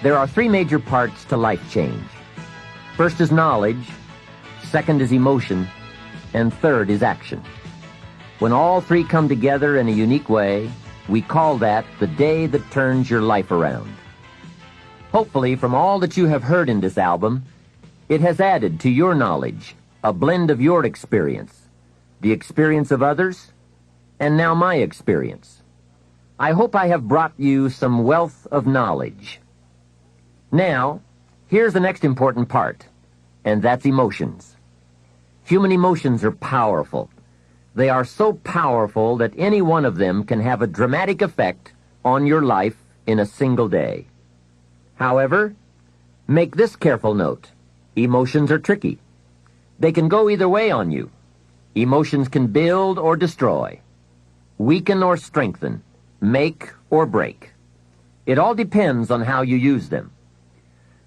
There are three major parts to life change. First is knowledge, second is emotion, and third is action. When all three come together in a unique way, we call that the day that turns your life around. Hopefully, from all that you have heard in this album, it has added to your knowledge a blend of your experience, the experience of others, and now my experience. I hope I have brought you some wealth of knowledge. Now, here's the next important part, and that's emotions. Human emotions are powerful. They are so powerful that any one of them can have a dramatic effect on your life in a single day. However, make this careful note. Emotions are tricky. They can go either way on you. Emotions can build or destroy, weaken or strengthen, make or break. It all depends on how you use them.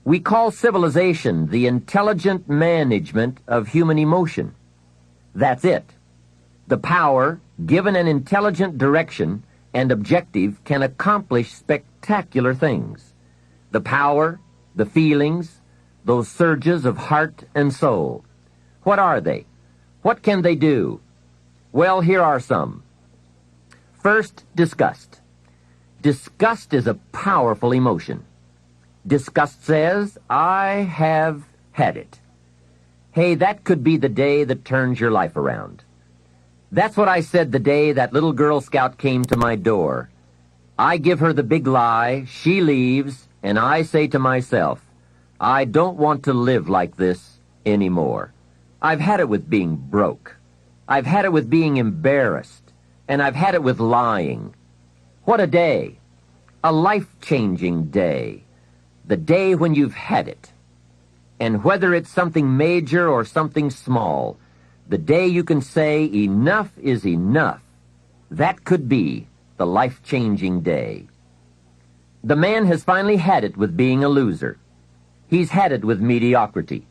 We call civilization the intelligent management of human emotion. That's it. The power, given an intelligent direction and objective, can accomplish spectacular things. The power, the feelings, those surges of heart and soul. What are they? What can they do? Well, here are some. First, disgust. Disgust is a powerful emotion. Disgust says, I have had it. Hey, that could be the day that turns your life around. That's what I said the day that little Girl Scout came to my door. I give her the big lie, she leaves, and I say to myself, I don't want to live like this anymore. I've had it with being broke. I've had it with being embarrassed. And I've had it with lying. What a day. A life-changing day. The day when you've had it. And whether it's something major or something small, the day you can say enough is enough. That could be the life-changing day. The man has finally had it with being a loser. He's had it with mediocrity.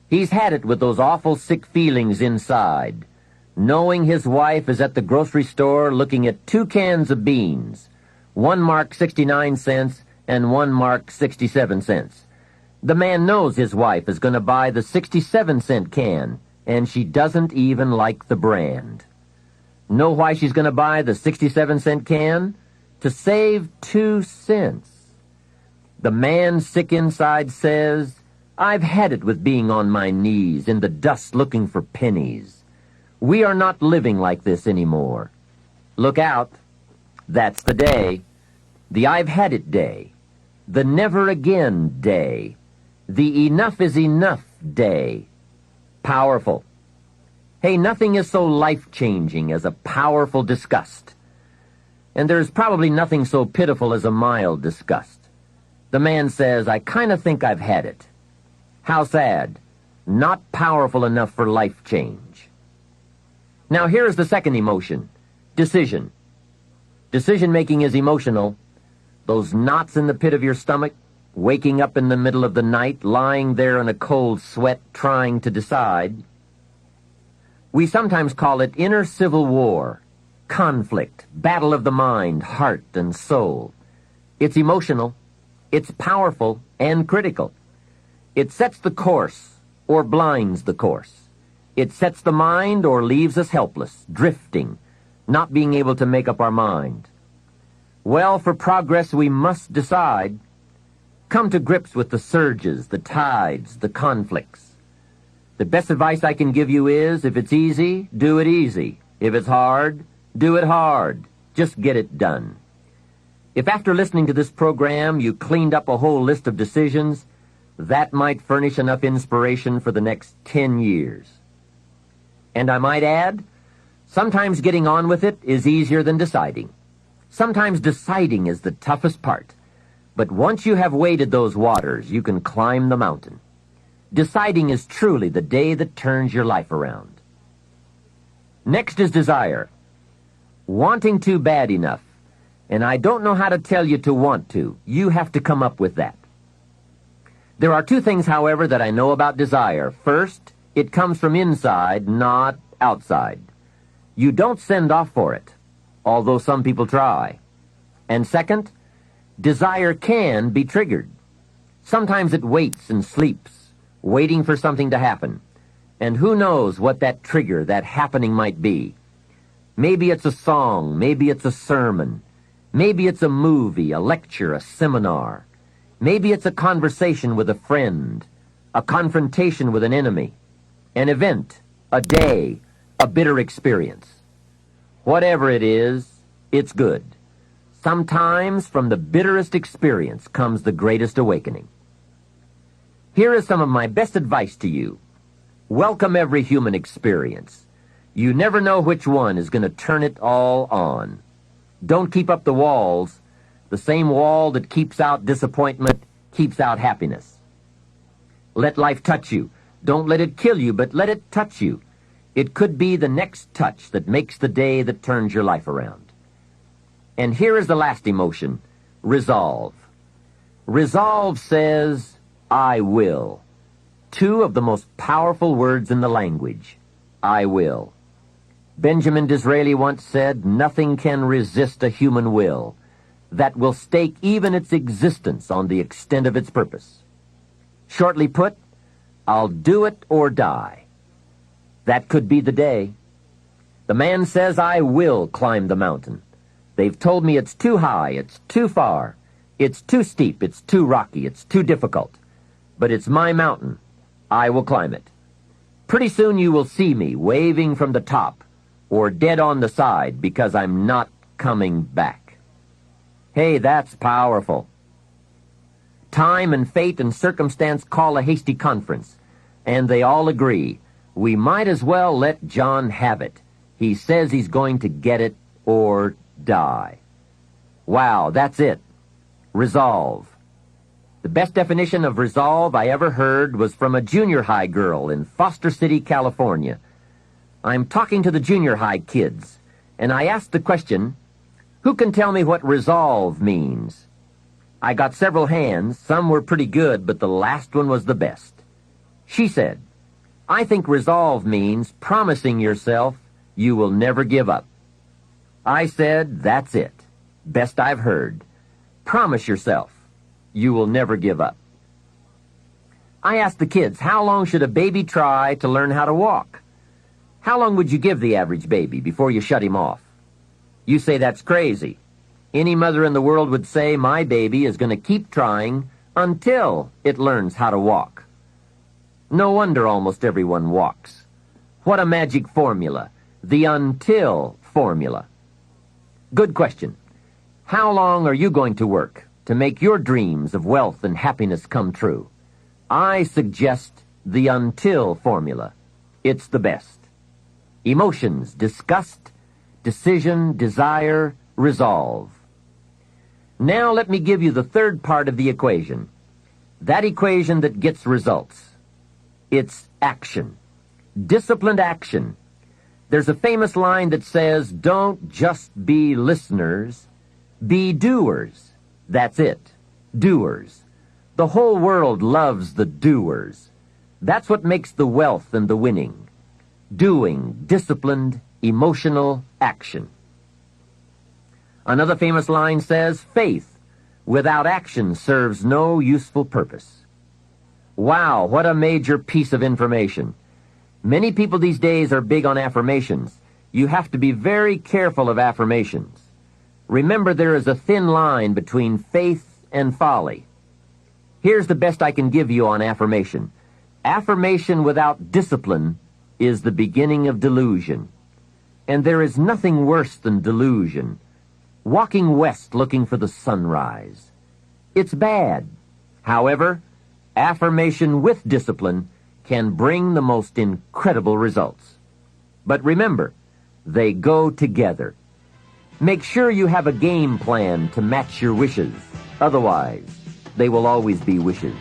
He's had it with those awful sick feelings inside, knowing his wife is at the grocery store looking at 2 cans of beans, one marked 69 cents and one marked 67 cents. The man knows his wife is going to buy the 67-cent can, and she doesn't even like the brand. Know why she's going to buy the 67-cent can? To save 2 cents. The man sick inside says, I've had it with being on my knees in the dust looking for pennies. We are not living like this anymore. Look out. That's the day. The I've had it day. The never again day. The enough is enough day. Powerful. Hey, nothing is so life-changing as a powerful disgust. And there's probably nothing so pitiful as a mild disgust. The man says, I kind of think I've had it. How sad. Not powerful enough for life change. Now here's the second emotion, decision. Decision-making is emotional. Those knots in the pit of your stomach, waking up in the middle of the night, lying there in a cold sweat, trying to decide. We sometimes call it inner civil war, conflict, battle of the mind, heart, and soul. It's emotional. It's powerful and critical. It sets the course or blinds the course. It sets the mind or leaves us helpless, drifting, not being able to make up our mind. Well, for progress we must decide. Come to grips with the surges, the tides, the conflicts. The best advice I can give you is, if it's easy, do it easy. If it's hard, do it hard. Just get it done. If after listening to this program you cleaned up a whole list of decisions, that might furnish enough inspiration for the next 10 years. And I might add, sometimes getting on with it is easier than deciding. Sometimes deciding is the toughest part. But once you have waded those waters, you can climb the mountain. Deciding is truly the day that turns your life around. Next is desire. Wanting to bad enough. And I don't know how to tell you to want to. You have to come up with that. There are 2 things, however, that I know about desire. First, it comes from inside, not outside. You don't send off for it, although some people try. And second, desire can be triggered. Sometimes it waits and sleeps, waiting for something to happen. And who knows what that trigger, that happening might be. Maybe it's a song, maybe it's a sermon, maybe it's a movie, a lecture, a seminar. Maybe it's a conversation with a friend, a confrontation with an enemy, an event, a day, a bitter experience. Whatever it is, it's good. Sometimes from the bitterest experience comes the greatest awakening. Here is some of my best advice to you. Welcome every human experience. You never know which one is going to turn it all on. Don't keep up the walls. The same wall that keeps out disappointment keeps out happiness. Let life touch you. Don't let it kill you, but let it touch you. It could be the next touch that makes the day that turns your life around. And here is the last emotion, resolve. Resolve says, I will. Two of the most powerful words in the language, I will. Benjamin Disraeli once said, nothing can resist a human will that will stake even its existence on the extent of its purpose. Shortly put, I'll do it or die. That could be the day. The man says, I will climb the mountain. They've told me it's too high, it's too far, it's too steep, it's too rocky, it's too difficult. But it's my mountain. I will climb it. Pretty soon you will see me waving from the top or dead on the side because I'm not coming back. Hey, that's powerful. Time and fate and circumstance call a hasty conference, and they all agree. We might as well let John have it. He says he's going to get it or die. Wow, that's it. Resolve. The best definition of resolve I ever heard was from a junior high girl in Foster City, California. I'm talking to the junior high kids, and I asked the question, who can tell me what resolve means? I got several hands. Some were pretty good, but the last one was the best. She said, I think resolve means promising yourself you will never give up. I said, that's it. Best I've heard. Promise yourself you will never give up. I asked the kids, how long should a baby try to learn how to walk? How long would you give the average baby before you shut him off? You say that's crazy. Any mother in the world would say my baby is going to keep trying until it learns how to walk. No wonder almost everyone walks. What a magic formula. The until formula. Good question. How long are you going to work to make your dreams of wealth and happiness come true? I suggest the until formula. It's the best. Emotions, disgust, decision, desire, resolve. Now let me give you the third part of the equation. That equation that gets results. It's action. Disciplined action. There's a famous line that says, don't just be listeners, be doers. That's it. Doers. The whole world loves the doers. That's what makes the wealth and the winning. Doing, disciplined, emotional action. Another famous line says, faith without action serves no useful purpose. Wow, what a major piece of information. Many people these days are big on affirmations. You have to be very careful of affirmations. Remember, there is a thin line between faith and folly. Here's the best I can give you on affirmation. Affirmation without discipline is the beginning of delusion. And there is nothing worse than delusion. Walking west looking for the sunrise. It's bad. However, affirmation with discipline can bring the most incredible results. But remember, they go together. Make sure you have a game plan to match your wishes. Otherwise, they will always be wishes.